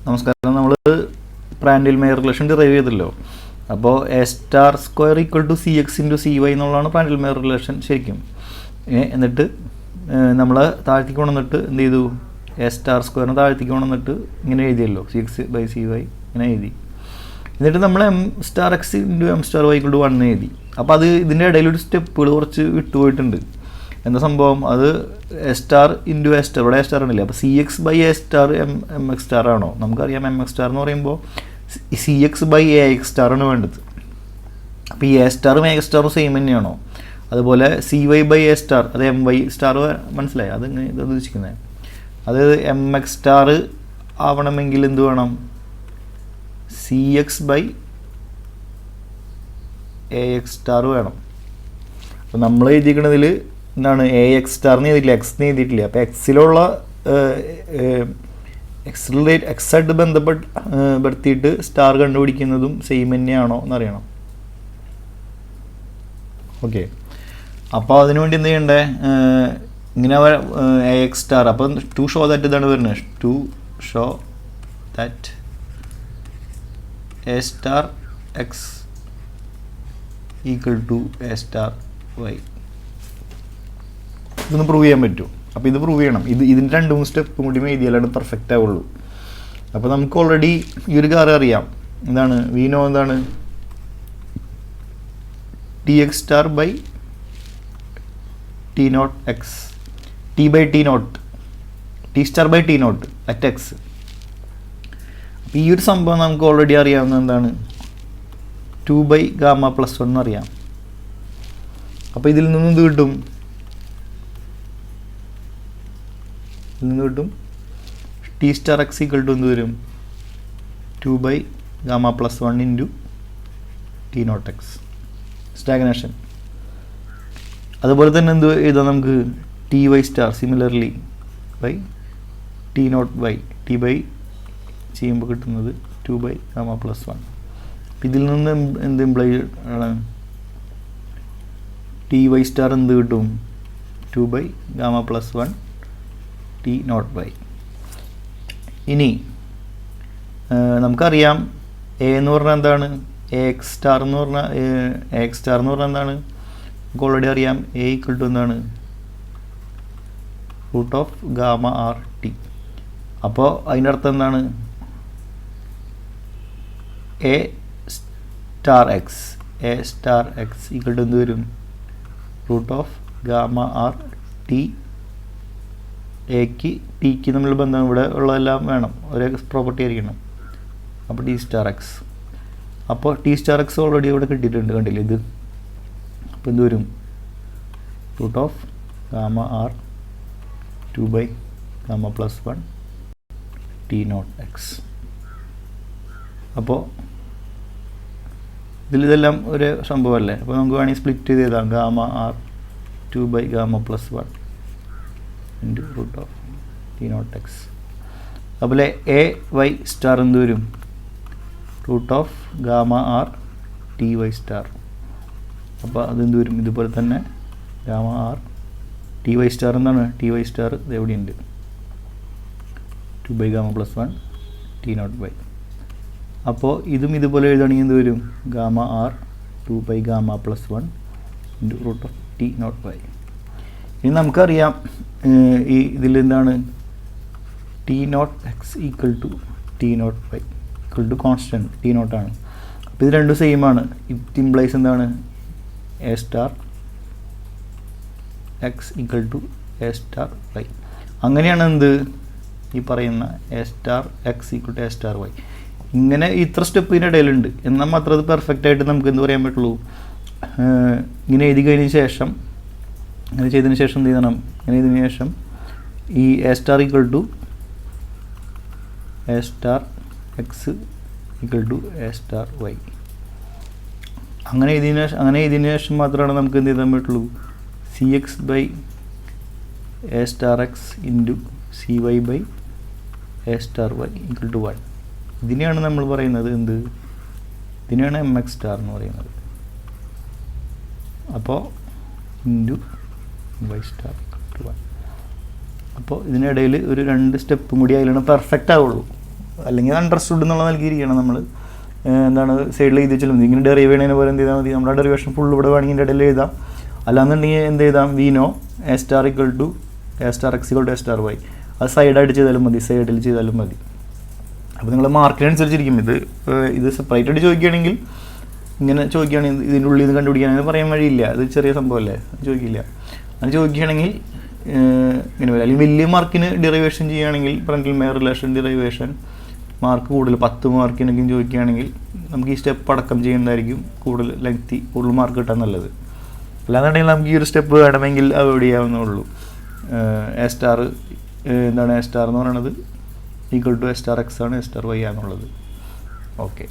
നമസ്കാരം. നമ്മൾ പ്രാൻഡിൽ mayor relation derive ചെയ്തല്ലോ. അപ്പോൾ A star square equal to C X into C Y എന്നുള്ളതാണ് പ്രാൻഡിൽ മേയർ റിലേഷൻ ശരിക്കും. എന്നിട്ട് നമ്മൾ താഴ്ത്തിക്ക് കൊണ്ടുവന്നിട്ട് എന്ത് ചെയ്തു, എ സ്റ്റാർ സ്ക്വയറിന് താഴ്ത്തിക്ക് കൊണ്ടുവന്നിട്ട് ഇങ്ങനെ എഴുതിയല്ലോ, C X by C Y ഇങ്ങനെ എഴുതി. എന്നിട്ട് നമ്മൾ M star X into M star Y equal to 1 എഴുതി. അപ്പോൾ അത് ഇതിൻ്റെ ഇടയിലൊരു സ്റ്റെപ്പുകൾ കുറച്ച് വിട്ടുപോയിട്ടുണ്ട്. എന്താ സംഭവം, അത് A star into A star, ഇവിടെ എ സ്റ്റാർ ഉണ്ടല്ലേ. അപ്പോൾ C X by A star M X star ആണോ? നമുക്കറിയാം എം എക്സ് സ്റ്റാർ എന്ന് പറയുമ്പോൾ C X by A X സ്റ്റാറാണ് വേണ്ടത്. അപ്പോൾ ഈ എ സ്റ്റാറും എ എക്സ് സ്റ്റാറും സെയിം തന്നെയാണോ? അതുപോലെ C Y by A star, അത് എം വൈ സ്റ്റാർ മനസ്സിലായി? അത് ഇത് ഉദ്ദേശിക്കുന്നത് അത് എം എക്സ് സ്റ്റാർ ആവണമെങ്കിൽ എന്ത് വേണം? C X by A X star വേണം. അപ്പോൾ നമ്മൾ എഴുതിയിരിക്കുന്നതിൽ എന്താണ്, എ എക്സ് സ്റ്റാറിന് എഴുതിയിട്ടില്ല, എക്സിന് എഴുതിയിട്ടില്ല. അപ്പോൾ എക്സിലുള്ള എക്സായിട്ട് ബന്ധപ്പെടുത്തിയിട്ട് സ്റ്റാർ കണ്ടുപിടിക്കുന്നതും സെയിം തന്നെയാണോ എന്നറിയണം. ഓക്കെ, അപ്പോൾ അതിനുവേണ്ടി എന്ത് ചെയ്യണ്ടേ, ഇങ്ങനെ എ എക്സ് സ്റ്റാർ. അപ്പം ടു ഷോ ദാറ്റ് ഇതാണ് വരുന്നത്, to show that A star X equal to A star Y. ഇതൊന്ന് പ്രൂവ് ചെയ്യാൻ പറ്റും. അപ്പോൾ ഇത് പ്രൂവ് ചെയ്യണം. ഇതിൻ്റെ 2-3 സ്റ്റെപ്പും കൂടി എഴുതിയാലാണ് പെർഫെക്റ്റ് ആവുള്ളൂ. അപ്പോൾ നമുക്ക് ഓൾറെഡി ഈ ഒരു കാര്യം അറിയാം. എന്താണ് വി നോ, എന്താണ് T X star by T not X, T by T naught, T star by T naught at X. അപ്പോൾ ഈ ഒരു സംഭവം നമുക്ക് ഓൾറെഡി അറിയാവുന്ന എന്താണ്, 2 ബൈ ഗാമ പ്ലസ് 1 എന്നറിയാം. അപ്പോൾ ഇതിൽ നിന്നും എന്ത് കിട്ടും, T star X equal to എന്ത് വരും, 2 by gamma plus 1 into T not X stagnation. അതുപോലെ തന്നെ എന്ത് എഴുതാം നമുക്ക്, T Y star similarly by T not by, T by ചെയ്യുമ്പോൾ കിട്ടുന്നത് 2 ബൈ ഗാമ പ്ലസ് 1. ഇതിൽ നിന്ന് എന്ത് ഇംപ്ലൈ ആണ്, ടി വൈ സ്റ്റാർ എന്ത് കിട്ടും, 2 by gamma plus 1 T not by. ഇനി നമുക്കറിയാം എ എന്ന് പറഞ്ഞാൽ എന്താണ്, എ എക്സ് സ്റ്റാർ എന്ന് പറഞ്ഞാൽ എന്താണ്, നമുക്ക് ഓൾറെഡി അറിയാം. എ ഈക്വൽ ടു എന്താണ്, root of gamma R T. അപ്പോൾ അതിൻ്റെ അർത്ഥം എന്താണ്, A star X equal to എന്ത് വരും, root of gamma R T. എക്ക് ടിക്ക് തമ്മിൽ ബന്ധം ഇവിടെ ഉള്ളതെല്ലാം വേണം, ഒരേ പ്രോപ്പർട്ടി ആയിരിക്കണം. അപ്പോൾ ടി സ്റ്റാർ എക്സ്, അപ്പോൾ ടി സ്റ്റാർ എക്സ് ഓൾറെഡി ഇവിടെ കിട്ടിയിട്ടുണ്ട്, കണ്ടില്ലേ ഇത്. അപ്പോൾ എന്ത് വരും, root of gamma R 2 by gamma plus 1 T not X. അപ്പോൾ ഇതെല്ലാം ഒരു സംഭവമല്ലേ. അപ്പോൾ നമുക്ക് വേണമെങ്കിൽ സ്പ്ലിറ്റ് ചെയ്ത് എഴുതാം, gamma R 2 by gamma plus 1 into root of T not X. അതുപോലെ എ വൈ സ്റ്റാർ എന്ത് വരും, root of gamma R T Y star. അപ്പോൾ അതെന്ത് വരും, ഇതുപോലെ തന്നെ gamma R T Y star എന്താണ്, ടി വൈ സ്റ്റാർ ഇത് എവിടെയുണ്ട്, 2 by gamma plus 1 T not by. അപ്പോൾ ഇതും ഇതുപോലെ എഴുതുകയാണെങ്കിൽ എന്ത് വരും, gamma R 2 by gamma plus 1 into root of T not by. ഇനി നമുക്കറിയാം ഈ ഇതിൽ എന്താണ്, T not X equal to T not by equal to constant T നോട്ടാണ്. അപ്പോൾ ഇത് രണ്ടും സെയിം ആണ്. ഇറ്റ് ഇംപ്ലൈസ് എന്താണ്, A star X equal to A star Y. അങ്ങനെയാണ് എന്ത് ഈ പറയുന്ന A star X equal to A star Y. ഇങ്ങനെ ഇത്ര സ്റ്റെപ്പ് ഇതിൻ്റെ ഇടയിലുണ്ട്. എന്നാൽ മാത്രമേ അത് പെർഫെക്റ്റ് ആയിട്ട് നമുക്ക് എന്ത് പറയാൻ പറ്റുള്ളൂ. ഇങ്ങനെ എഴുതി കഴിഞ്ഞതിന് ശേഷം, അങ്ങനെ ചെയ്തതിന് ശേഷം എന്ത് ചെയ്യണം, ഇങ്ങനെ ചെയ്തതിന് ശേഷം ഈ A star equal to A star X equal to A star Y. അങ്ങനെ എഴുതിയതിന് ശേഷം മാത്രമാണ് നമുക്ക് എന്ത് ചെയ്താൻ പറ്റുള്ളൂ, C X by A star X into C Y by A star Y equal to 1. ഇതിനെയാണ് നമ്മൾ പറയുന്നത് എന്ത്, ഇതിനെയാണ് എം എക്സ് സ്റ്റാർ എന്ന് പറയുന്നത്. അപ്പോൾ into Y star equal to 1. അപ്പോൾ ഇതിനിടയിൽ ഒരു 2 സ്റ്റെപ്പും കൂടി അതിലാണ് പെർഫെക്റ്റ് ആവുള്ളൂ. അല്ലെങ്കിൽ അണ്ടർസ്റ്റുഡ് എന്നുള്ള നൽകിയിരിക്കണം നമ്മൾ. എന്താണ് സൈഡിൽ എഴുതി വെച്ചാലും മതി. ഇങ്ങനെ ഡെറൈവ് ചെയ്യണതിന് പോലെ എന്ത് ചെയ്താൽ മതി, നമ്മുടെ ഡെറിവേഷൻ ഫുൾ ഇവിടെ വേണമെങ്കിൽ ഇതിൻ്റെ ഇടയിൽ എഴുതാം. അല്ലാന്നുണ്ടെങ്കിൽ എന്ത് ചെയ്താം, we know A star equal to A star X equal to A star Y. അത് സൈഡായിട്ട് ചെയ്താലും മതി, സൈഡിൽ ചെയ്താലും മതി. അപ്പോൾ നിങ്ങൾ മാർക്കിനനുസരിച്ചിരിക്കും. ഇത് സെപ്പറേറ്റ് ആയിട്ട് ചോദിക്കുകയാണെങ്കിൽ, ഇങ്ങനെ ചോദിക്കുകയാണെങ്കിൽ ഇതിൻ്റെ ഉള്ളിൽ നിന്ന് കണ്ടുപിടിക്കാനെങ്കിൽ പറയാൻ വഴിയില്ല, അത് ചെറിയ സംഭവമല്ലേ, ചോദിക്കില്ല. അങ്ങനെ ചോദിക്കുകയാണെങ്കിൽ ഇങ്ങനെ വരും. അല്ലെങ്കിൽ വലിയ മാർക്കിന് ഡിറൈവേഷൻ ചെയ്യുകയാണെങ്കിൽ പ്രാൻഡൽ മേയർ റിലേഷൻ ഡിറൈവേഷൻ മാർക്ക് കൂടുതൽ 10 മാർക്കിനൊക്കെയും ചോദിക്കുകയാണെങ്കിൽ നമുക്ക് ഈ സ്റ്റെപ്പ് അടക്കം ചെയ്യുന്നതായിരിക്കും കൂടുതൽ ലെങ്തി, കൂടുതൽ മാർക്ക് കിട്ടാൻ നല്ലത്. അല്ലാന്നുണ്ടെങ്കിൽ നമുക്ക് ഈ ഒരു സ്റ്റെപ്പ് വേണമെങ്കിൽ അവോയ്ഡ് ചെയ്യാവുന്നുള്ളൂ. എ സ്റ്റാർ എന്താണ്, എ സ്റ്റാർ എന്ന് പറയുന്നത് equal to A star X ആണ്, എ സ്റ്റാർ വൈ ആണുള്ളത്. ഓക്കെ.